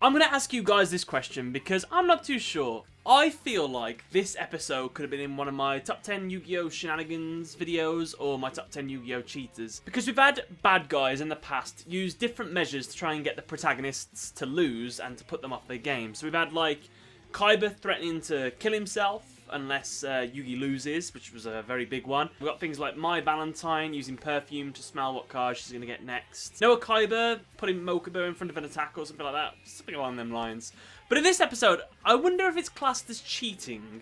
I'm going to ask you guys this question because I'm not too sure. I feel like this episode could have been in one of my top 10 Yu-Gi-Oh! Shenanigans videos or my top 10 Yu-Gi-Oh! Cheaters. Because we've had bad guys in the past use different measures to try and get the protagonists to lose and to put them off their game. So we've had like Kaiba threatening to kill himself unless Yugi loses, which was a very big one. We've got things like My Valentine using perfume to smell what card she's going to get next. Noah Kaiba putting Mokuba in front of an attack or something like that. Something along them lines. But in this episode, I wonder if it's classed as cheating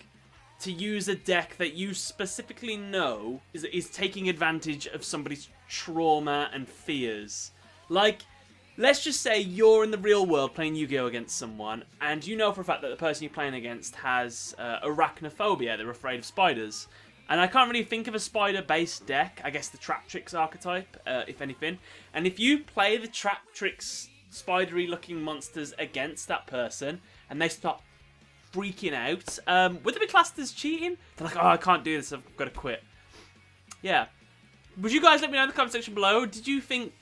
to use a deck that you specifically know is taking advantage of somebody's trauma and fears. Like, let's just say you're in the real world playing Yu-Gi-Oh! Against someone, and you know for a fact that the person you're playing against has arachnophobia, they're afraid of spiders. And I can't really think of a spider-based deck, I guess the Trap Tricks archetype, if anything. And if you play the Trap Tricks spidery-looking monsters against that person, and they start freaking out, would it be classed as cheating? They're like, oh, I can't do this, I've got to quit. Yeah. Would you guys let me know in the comment section below, did you think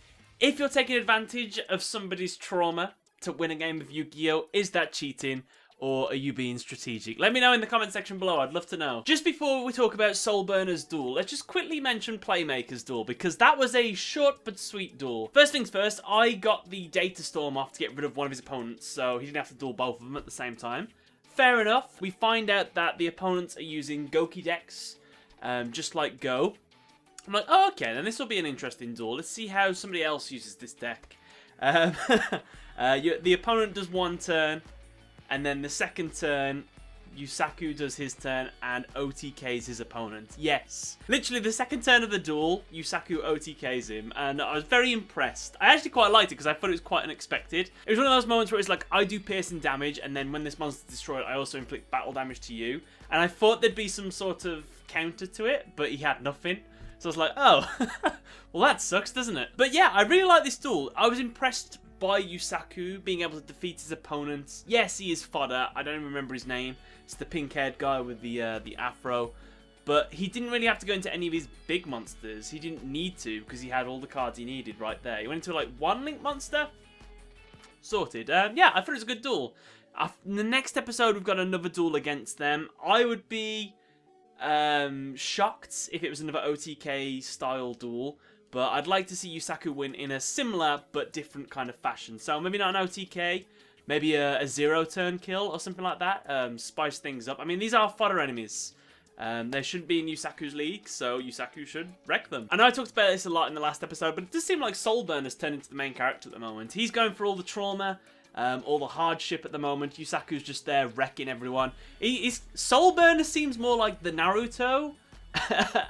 if you're taking advantage of somebody's trauma to win a game of Yu-Gi-Oh! Is that cheating? Or are you being strategic? Let me know in the comment section below, I'd love to know. Just before we talk about Soulburner's duel, let's just quickly mention Playmaker's duel, because that was a short but sweet duel. First things first, I got the Data Storm off to get rid of one of his opponents, so he didn't have to duel both of them at the same time. Fair enough. We find out that the opponents are using Goki decks, just like Go. I'm like, oh, okay, then this will be an interesting duel. Let's see how somebody else uses this deck. The opponent does one turn, and then the second turn, Yusaku does his turn and OTKs his opponent. Yes. Literally, the second turn of the duel, Yusaku OTKs him, and I was very impressed. I actually quite liked it because I thought it was quite unexpected. It was one of those moments where it's like, I do piercing damage, and then when this monster's destroyed, I also inflict battle damage to you. And I thought there'd be some sort of counter to it, but he had nothing. So I was like, oh, well that sucks, doesn't it? But yeah, I really like this duel. I was impressed by Yusaku being able to defeat his opponents. Yes, he is fodder. I don't even remember his name. It's the pink-haired guy with the afro. But he didn't really have to go into any of his big monsters. He didn't need to because he had all the cards he needed right there. He went into like one Link monster. Sorted. Yeah, I thought it was a good duel. In the next episode, we've got another duel against them. I would be shocked if it was another OTK style duel, but I'd like to see Yusaku win in a similar but different kind of fashion. So maybe not an OTK, maybe a zero turn kill or something like that. Spice things up. I mean, these are fodder enemies. They shouldn't be in Yusaku's league, so Yusaku should wreck them. I know I talked about this a lot in the last episode, but it does seem like Soulburn has turned into the main character at the moment. He's going for all the trauma, all the hardship at the moment. Yusaku's just there wrecking everyone. Soulburner seems more like the Naruto,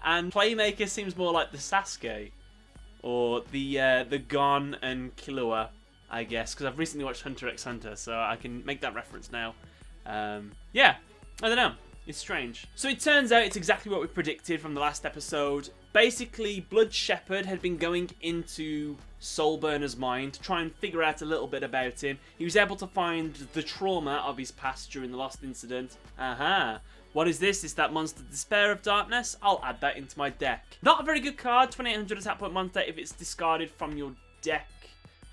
and Playmaker seems more like the Sasuke, or the Gon and Killua, I guess, because I've recently watched Hunter x Hunter, so I can make that reference now. Yeah, I don't know. It's strange. So it turns out it's exactly what we predicted from the last episode. Basically, Blood Shepherd had been going into Soulburner's mind to try and figure out a little bit about him. He was able to find the trauma of his past during the Lost Incident. Aha. What is this? Is that monster Despair of Darkness? I'll add that into my deck. Not a very good card, 2800 attack point monster if it's discarded from your deck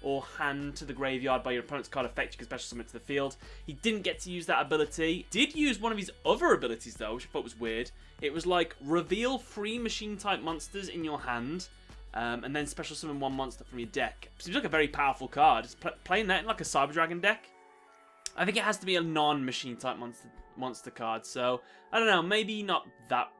or hand to the graveyard by your opponent's card effect, you can special summon it to the field. He didn't get to use that ability. Did use one of his other abilities though, which I thought was weird. It was like, reveal 3 machine type monsters in your hand, and then special summon 1 monster from your deck. Seems like a very powerful card. Just playing that in like a Cyber Dragon deck. I think it has to be a non-machine type monster card, so I don't know, maybe not that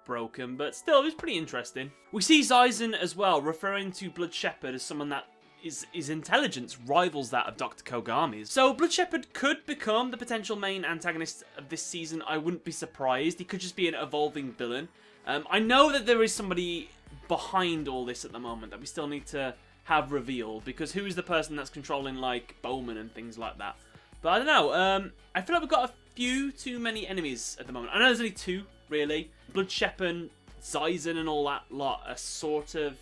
broken, but still, it was pretty interesting. We see Zaizen as well, referring to Blood Shepherd as someone that his intelligence rivals that of Dr. Kogami's. So Blood Shepherd could become the potential main antagonist of this season. I wouldn't be surprised. He could just be an evolving villain. I know that there is somebody behind all this at the moment that we still need to have revealed, because who is the person that's controlling like Bowman and things like that? But I don't know. I feel like we've got a few too many enemies at the moment. I know there's only 2 really. Blood Shepherd, Zaizen and all that lot are sort of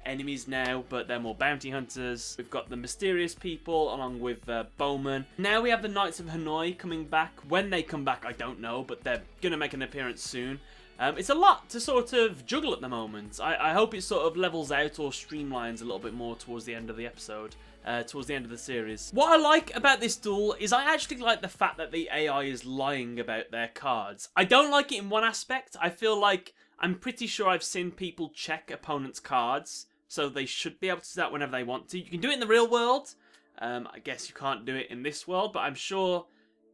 enemies now, but they're more bounty hunters. We've got the mysterious people along with Bowman. Now we have the Knights of Hanoi coming back. When they come back, I don't know, but they're going to make an appearance soon. It's a lot to sort of juggle at the moment. I hope it sort of levels out or streamlines a little bit more towards the end of the episode. towards the end of the series. What I like about this duel is I actually like the fact that the AI is lying about their cards. I don't like it in one aspect. I feel like I'm pretty sure I've seen people check opponents' cards, so they should be able to do that whenever they want to. You can do it in the real world. I guess you can't do it in this world, but I'm sure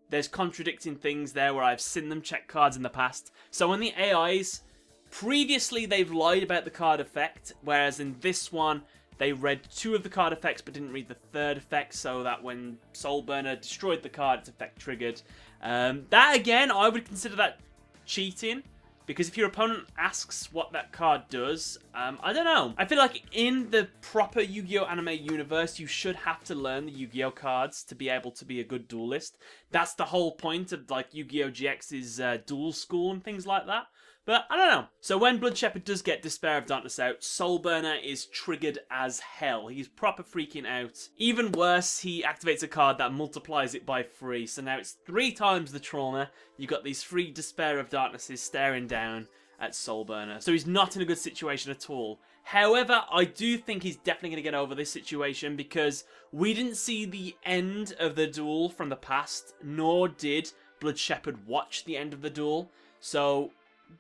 there's contradicting things there where I've seen them check cards in the past. So when the AIs, previously they've lied about the card effect, whereas in this one, they read 2 of the card effects but didn't read the 3rd effect, so that when Soulburner destroyed the card, its effect triggered. That, again, I would consider that cheating, because if your opponent asks what that card does, I don't know. I feel like in the proper Yu-Gi-Oh! Anime universe, you should have to learn the Yu-Gi-Oh! Cards to be able to be a good duelist. That's the whole point of, like, Yu-Gi-Oh! GX's duel school and things like that. But, I don't know. So when Blood Shepherd does get Despair of Darkness out, Soulburner is triggered as hell. He's proper freaking out. Even worse, he activates a card that multiplies it by 3. So now it's 3 times the trauma. You've got these 3 Despair of Darknesses staring down at Soulburner. So he's not in a good situation at all. However, I do think he's definitely going to get over this situation because we didn't see the end of the duel from the past, nor did Blood Shepherd watch the end of the duel. So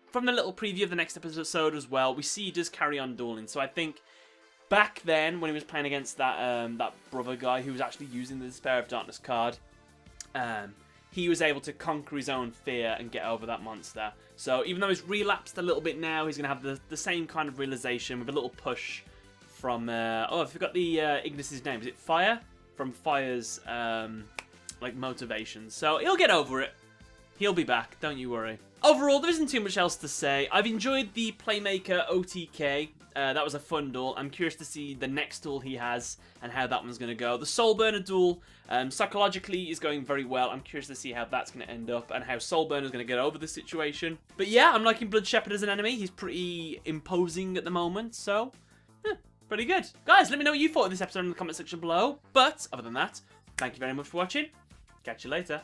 from the little preview of the next episode as well, we see he does carry on dueling. So I think back then, when he was playing against that that brother guy who was actually using the Despair of Darkness card, he was able to conquer his own fear and get over that monster. So even though he's relapsed a little bit now, he's going to have the same kind of realization with a little push from... oh, I forgot the Ignis's name. Is it Fire? From Fire's like motivation. So he'll get over it. He'll be back, don't you worry. Overall, there isn't too much else to say. I've enjoyed the Playmaker OTK. That was a fun duel. I'm curious to see the next duel he has and how that one's going to go. The Soulburner duel, psychologically, is going very well. I'm curious to see how that's going to end up and how Soulburner is going to get over the situation. But yeah, I'm liking Blood Shepherd as an enemy. He's pretty imposing at the moment, so pretty good. Guys, let me know what you thought of this episode in the comment section below. But other than that, thank you very much for watching. Catch you later.